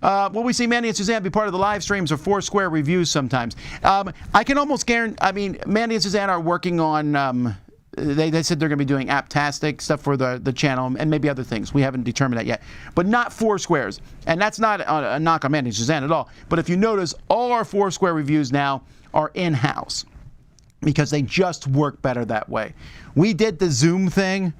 S1: Will we see Mandy and Suzanne be part of the live streams or Foursquare reviews sometimes? I can almost guarantee, Mandy and Suzanne are working on, they said they're going to be doing Apptastic stuff for the channel and maybe other things. We haven't determined that yet. But not Foursquares. And that's not a knock on Mandy and Suzanne at all. But if you notice, all our Foursquare reviews now are in-house because they just work better that way. We did the Zoom thing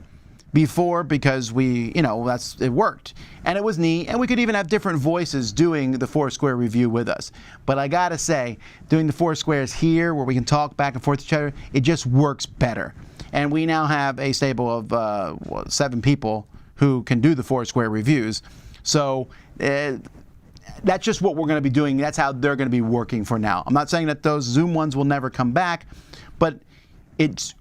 S1: before because it worked. And it was neat, and we could even have different voices doing the Foursquare review with us. But I gotta say, doing the Foursquares here, where we can talk back and forth to each other, it just works better. And we now have a stable of 7 people who can do the Foursquare reviews. So that's just what we're going to be doing. That's how they're going to be working for now. I'm not saying that those Zoom ones will never come back, but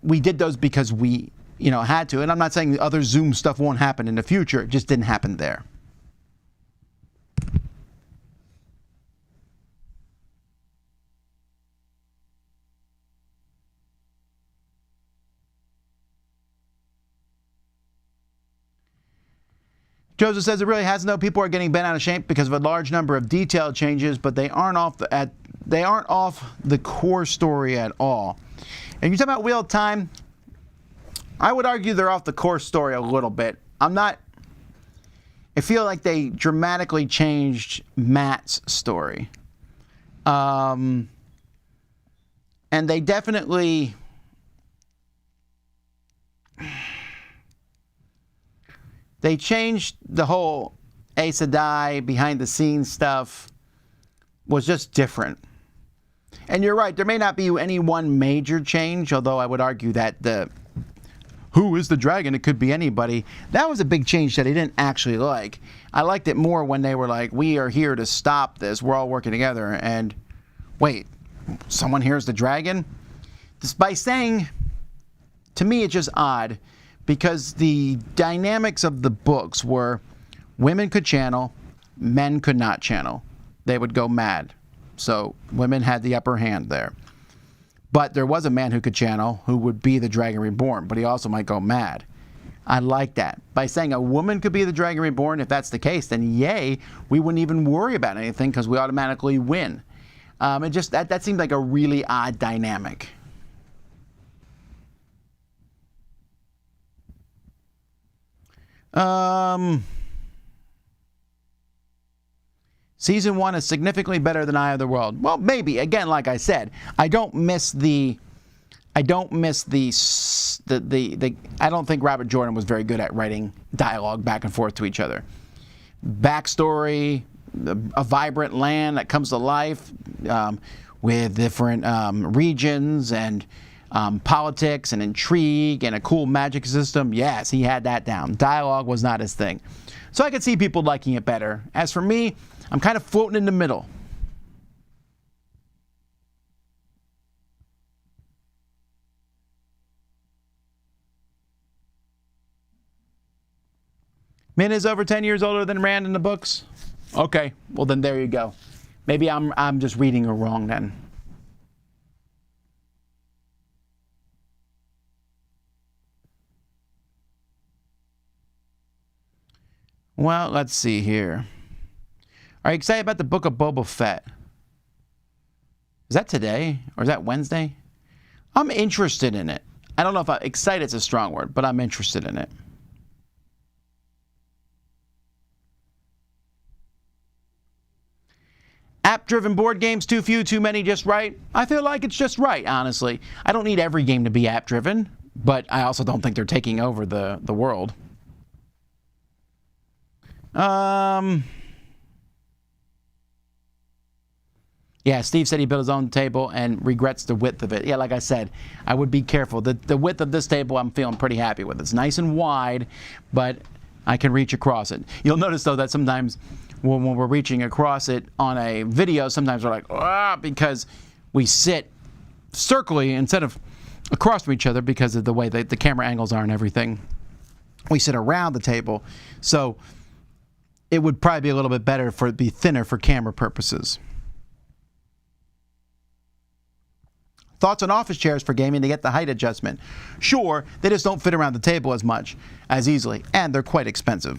S1: we did those because we had to. And I'm not saying the other Zoom stuff won't happen in the future. It just didn't happen there. Joseph says it really has no. People are getting bent out of shape because of a large number of detail changes, but they aren't off the core story at all. And you talk about Wheel of Time, I would argue they're off the core story a little bit. I feel like they dramatically changed Matt's story. And they definitely changed the whole Aes Sedai behind the scenes stuff was just different. And you're right, there may not be any one major change, although I would argue that who is the dragon? It could be anybody. That was a big change that I didn't actually like. I liked it more when they were like, we are here to stop this. We're all working together. And wait, someone here is the dragon? Just by saying, to me, it's just odd. Because the dynamics of the books were women could channel, men could not channel. They would go mad. So women had the upper hand there. But there was a man who could channel who would be the Dragon Reborn, but he also might go mad. I like that. By saying a woman could be the Dragon Reborn, if that's the case, then yay, we wouldn't even worry about anything because we automatically win. That seemed like a really odd dynamic. Season 1 is significantly better than Eye of the World. Well, maybe. Again, like I said, I don't think Robert Jordan was very good at writing dialogue back and forth to each other. Backstory, a vibrant land that comes to life with different regions and politics and intrigue and a cool magic system. Yes, he had that down. Dialogue was not his thing. So I could see people liking it better. As for me, I'm kind of floating in the middle. Min is over 10 years older than Rand in the books. Okay, well then there you go. Maybe I'm just reading her wrong then. Well, let's see here. Are you excited about the book of Boba Fett? Is that today or is that Wednesday? I'm interested in it. I don't know if excited is a strong word, but I'm interested in it. App-driven board games, too few, too many, just right? I feel like it's just right, honestly. I don't need every game to be app-driven, but I also don't think they're taking over the world. Yeah, Steve said he built his own table and regrets the width of it. Yeah, like I said, I would be careful. The width of this table I'm feeling pretty happy with. It's nice and wide, but I can reach across it. You'll notice, though, that sometimes when we're reaching across it on a video, sometimes we're like, because we sit circally instead of across from each other because of the way the camera angles are and everything. We sit around the table. So it would probably be a little bit better for it to be thinner for camera purposes. Thoughts on office chairs for gaming to get the height adjustment? Sure, they just don't fit around the table as easily, and they're quite expensive.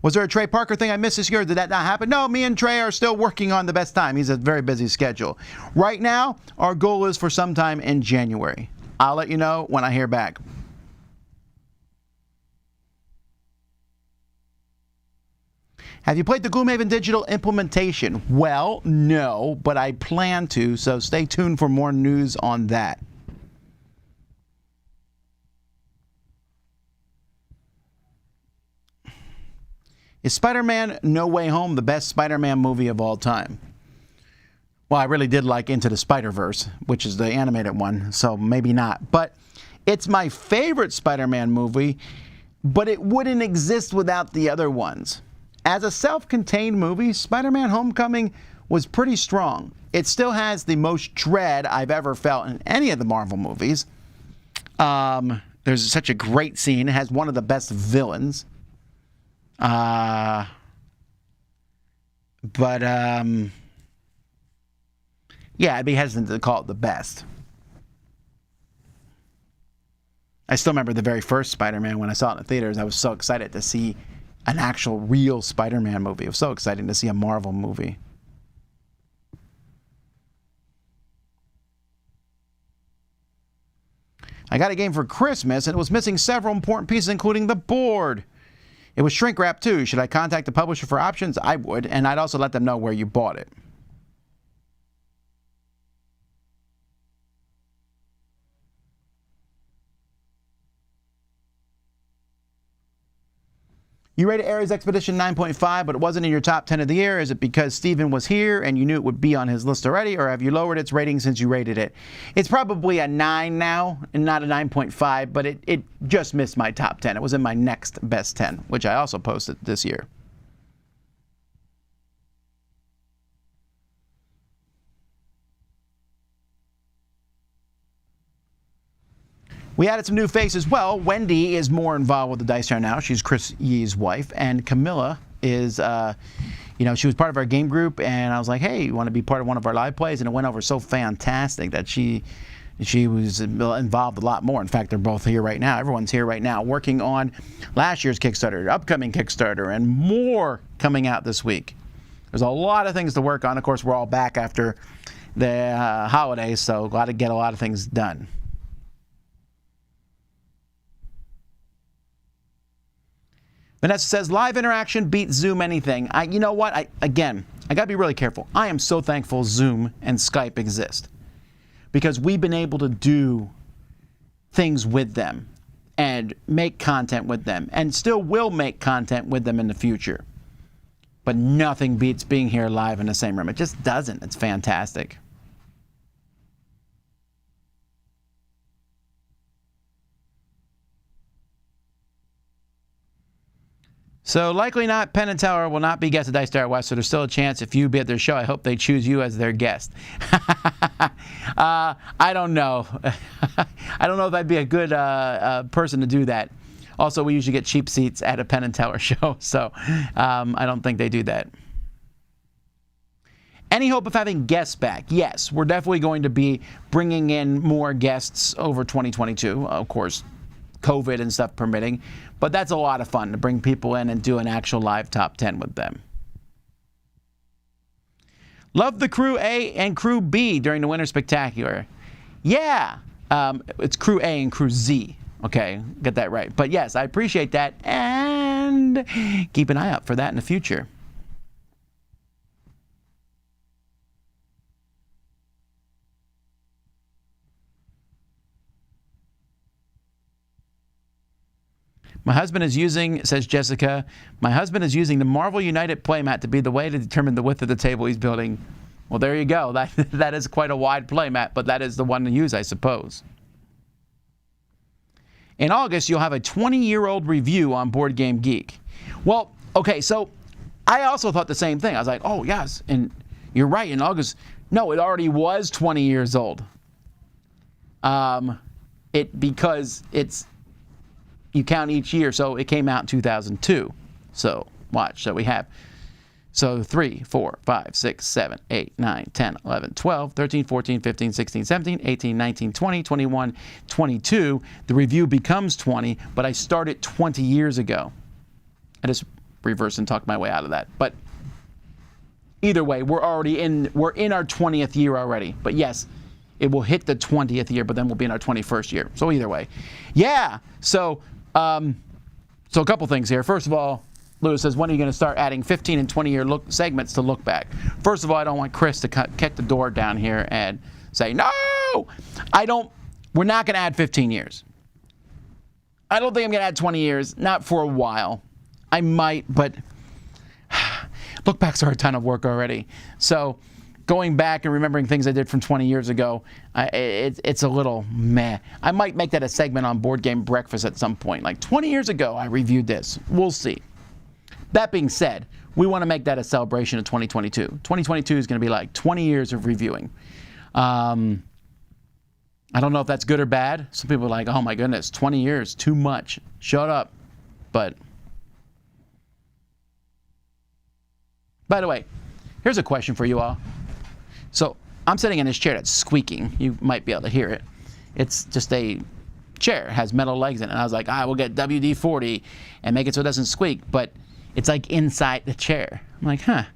S1: Was there a Trey Parker thing I missed this year? Did that not happen? No, me and Trey are still working on the best time. He's a very busy schedule. Right now, our goal is for sometime in January. I'll let you know when I hear back. Have you played the Gloomhaven Digital implementation? Well, no, but I plan to, so stay tuned for more news on that. Is Spider-Man No Way Home the best Spider-Man movie of all time? Well, I really did like Into the Spider-Verse, which is the animated one, so maybe not. But it's my favorite Spider-Man movie, but it wouldn't exist without the other ones. As a self-contained movie, Spider-Man Homecoming was pretty strong. It still has the most dread I've ever felt in any of the Marvel movies. There's such a great scene. It has one of the best villains. Yeah, I'd be hesitant to call it the best. I still remember the very first Spider-Man when I saw it in the theaters. I was so excited to see an actual real Spider-Man movie. It was so exciting to see a Marvel movie. I got a game for Christmas, and it was missing several important pieces, including the board. It was shrink wrapped too. Should I contact the publisher for options? I would, and I'd also let them know where you bought it. You rated Ares Expedition 9.5, but it wasn't in your top 10 of the year. Is it because Steven was here and you knew it would be on his list already, or have you lowered its rating since you rated it? It's probably a 9 now, and not a 9.5, but it just missed my top 10. It was in my next best 10, which I also posted this year. We added some new faces as well. Wendy is more involved with the Dice Tower now. She's Chris Yee's wife. And Camilla is, she was part of our game group. And I was like, hey, you want to be part of one of our live plays? And it went over so fantastic that she was involved a lot more. In fact, they're both here right now. Everyone's here right now working on last year's Kickstarter, upcoming Kickstarter, and more coming out this week. There's a lot of things to work on. Of course, we're all back after the holidays, so got to get a lot of things done. Vanessa says, live interaction beats Zoom anything. You know what? I got to be really careful. I am so thankful Zoom and Skype exist because we've been able to do things with them and make content with them and still will make content with them in the future. But nothing beats being here live in the same room. It just doesn't. It's fantastic. So likely not, Penn and Teller will not be guests at Dice Tower West, so there's still a chance if you be at their show. I hope they choose you as their guest. I don't know. I don't know if I'd be a good person to do that. Also, we usually get cheap seats at a Penn and Teller show, so I don't think they do that. Any hope of having guests back? Yes, we're definitely going to be bringing in more guests over 2022, of course, COVID and stuff permitting. But that's a lot of fun to bring people in and do an actual live top 10 with them. Love the Crew A and Crew B during the Winter Spectacular. Yeah, it's Crew A and Crew Z. Okay, get that right. But yes, I appreciate that, and keep an eye out for that in the future. My husband is using, says Jessica, my husband is using the Marvel United playmat to be the way to determine the width of the table he's building. Well, there you go. That is quite a wide playmat, but that is the one to use, I suppose. In August, you'll have a 20-year-old review on Board Game Geek. Well, okay, so I also thought the same thing. I was like, oh, yes, and you're right, in August. No, it already was 20 years old. Because it's... You count each year, so it came out in 2002. So, watch. So we have, 3, 4, 5, 6, 7, 8, 9, 10, 11, 12, 13, 14, 15, 16, 17, 18, 19, 20, 21, 22. The review becomes 20, but I started 20 years ago. I just reversed and talked my way out of that. But either way, we're in our 20th year already. But yes, it will hit the 20th year, but then we'll be in our 21st year. So either way. Yeah, so a couple things here. First of all, Lewis says, when are you going to start adding 15 and 20-year segments to look back? First of all, I don't want Chris to kick the door down here and say, no! We're not going to add 15 years. I don't think I'm going to add 20 years, not for a while. I might, but Look backs are a ton of work already. So going back and remembering things I did from 20 years ago, it's a little meh. I might make that a segment on Board Game Breakfast at some point. Like 20 years ago, I reviewed this. We'll see. That being said, we want to make that a celebration of 2022. 2022 is going to be like 20 years of reviewing. I don't know if that's good or bad. Some people are like, oh my goodness, 20 years, too much. Shut up. But, by the way, here's a question for you all. So, I'm sitting in this chair that's squeaking. You might be able to hear it. It's just a chair. It has metal legs in it. And I was like, we'll get WD-40 and make it so it doesn't squeak. But it's like inside the chair. I'm like, how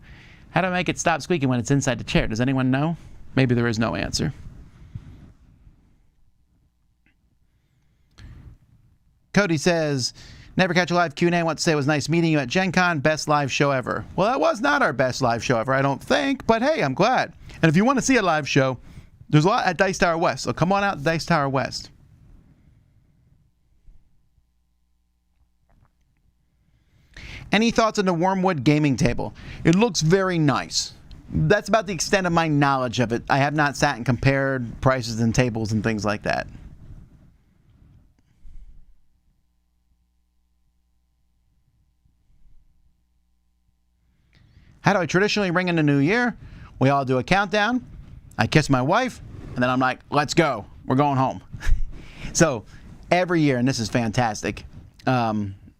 S1: do I make it stop squeaking when it's inside the chair? Does anyone know? Maybe there is no answer. Cody says, never catch a live Q&A. I want to say it was nice meeting you at Gen Con. Best live show ever. Well, that was not our best live show ever, I don't think. But hey, I'm glad. And if you want to see a live show, there's a lot at Dice Tower West. So come on out to Dice Tower West. Any thoughts on the Wormwood gaming table? It looks very nice. That's about the extent of my knowledge of it. I have not sat and compared prices and tables and things like that. How do I traditionally ring in the new year? We all do a countdown. I kiss my wife, and then I'm like, let's go. We're going home. So every year, and this is fantastic.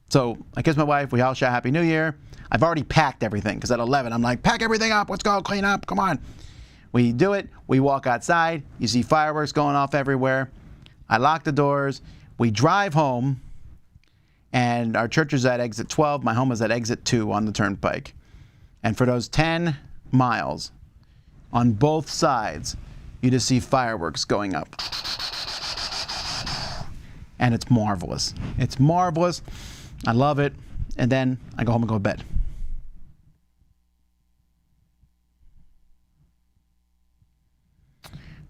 S1: So I kiss my wife. We all shout Happy New Year. I've already packed everything because at 11, I'm like, pack everything up. Let's go clean up. Come on. We do it. We walk outside. You see fireworks going off everywhere. I lock the doors. We drive home, and our church is at exit 12. My home is at exit 2 on the turnpike. And for those 10 miles, on both sides, you just see fireworks going up. And it's marvelous. It's marvelous. I love it. And then I go home and go to bed.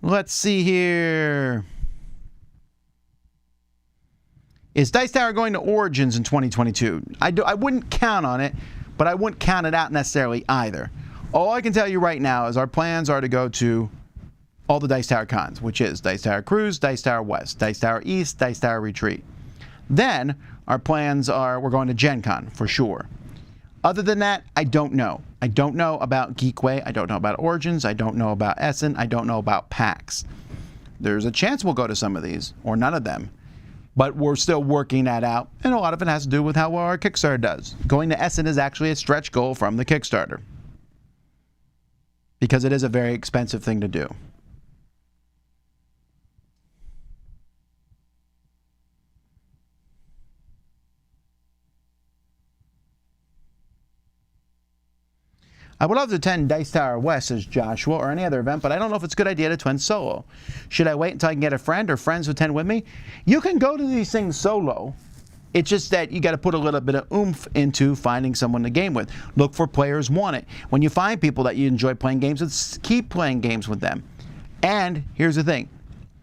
S1: Let's see here. Is Dice Tower going to Origins in 2022? I wouldn't count on it, but I wouldn't count it out necessarily either. All I can tell you right now is our plans are to go to all the Dice Tower cons, which is Dice Tower Cruise, Dice Tower West, Dice Tower East, Dice Tower Retreat. Then our plans are we're going to Gen Con for sure. Other than that, I don't know. I don't know about Geekway. I don't know about Origins. I don't know about Essen. I don't know about PAX. There's a chance we'll go to some of these or none of them. But we're still working that out, and a lot of it has to do with how well our Kickstarter does. Going to Essen is actually a stretch goal from the Kickstarter, because it is a very expensive thing to do. I would love to attend Dice Tower West, says Joshua, or any other event, but I don't know if it's a good idea to attend solo. Should I wait until I can get a friend or friends to attend with me? You can go to these things solo. It's just that you got to put a little bit of oomph into finding someone to game with. Look for players want it. When you find people that you enjoy playing games with, keep playing games with them. And here's the thing.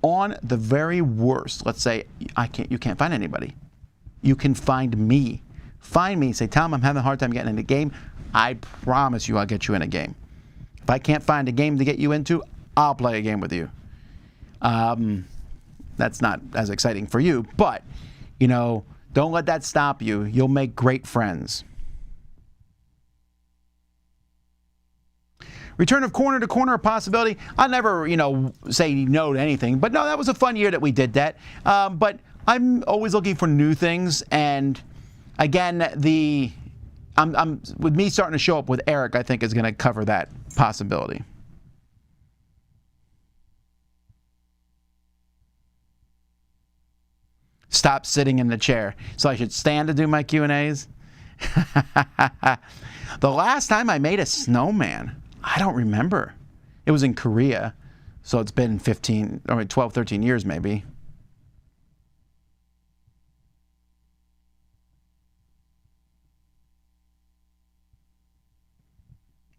S1: On the very worst, let's say you can't find anybody. You can find me. Find me. Say, Tom, I'm having a hard time getting in the game. I promise you I'll get you in a game. If I can't find a game to get you into, I'll play a game with you. That's not as exciting for you, but, you know, don't let that stop you. You'll make great friends. Return of Corner to Corner a possibility? I'll never, say no to anything, but no, that was a fun year that we did that. But I'm always looking for new things, and again, I'm with me starting to show up with Eric, I think is going to cover that possibility. Stop sitting in the chair. So I should stand to do my Q&As? The last time I made a snowman, I don't remember. It was in Korea, so it's been 12, 13 years maybe.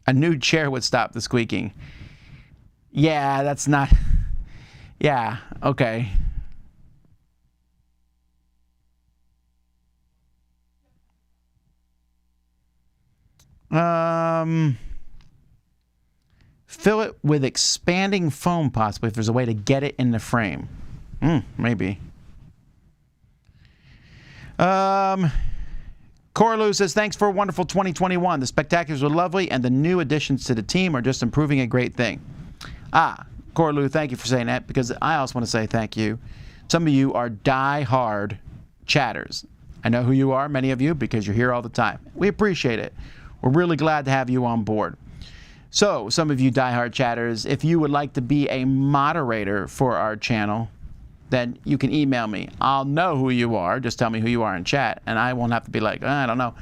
S1: A new chair would stop the squeaking. Yeah, that's not... Yeah, okay. Fill it with expanding foam, possibly, if there's a way to get it in the frame. Maybe. Corlu says, thanks for a wonderful 2021. The spectaculars were lovely, and the new additions to the team are just improving a great thing. Corlu, thank you for saying that, because I also want to say thank you. Some of you are die-hard chatters. I know who you are, many of you, because you're here all the time. We appreciate it. We're really glad to have you on board. So, some of you die-hard chatters, if you would like to be a moderator for our channel, then you can email me. I'll know who you are. Just tell me who you are in chat, and I won't have to be like, I don't know.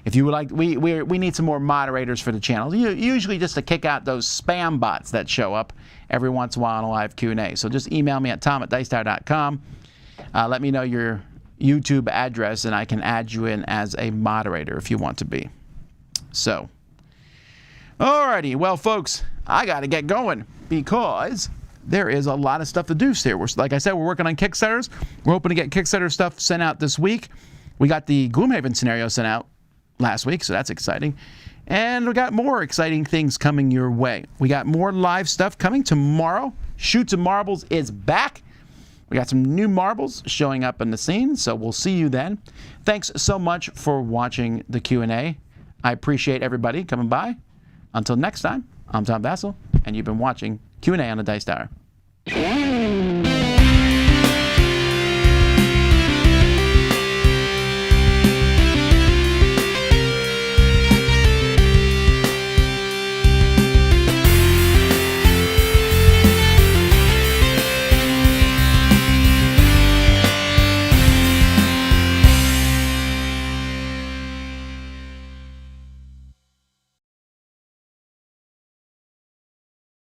S1: If you would like, we need some more moderators for the channel. Usually just to kick out those spam bots that show up every once in a while on a live Q&A. So just email me at tom@dicetower.com. Let me know your YouTube address, and I can add you in as a moderator if you want to be. So, alrighty. Well, folks, I got to get going because there is a lot of stuff to do here. Like I said, we're working on Kickstarters. We're hoping to get Kickstarter stuff sent out this week. We got the Gloomhaven scenario sent out last week, so that's exciting. And we got more exciting things coming your way. We got more live stuff coming tomorrow. Shoots and Marbles is back. We got some new marbles showing up in the scene, so we'll see you then. Thanks so much for watching the Q&A. I appreciate everybody coming by. Until next time, I'm Tom Vasel, and you've been watching Q&A on the Dice Tower.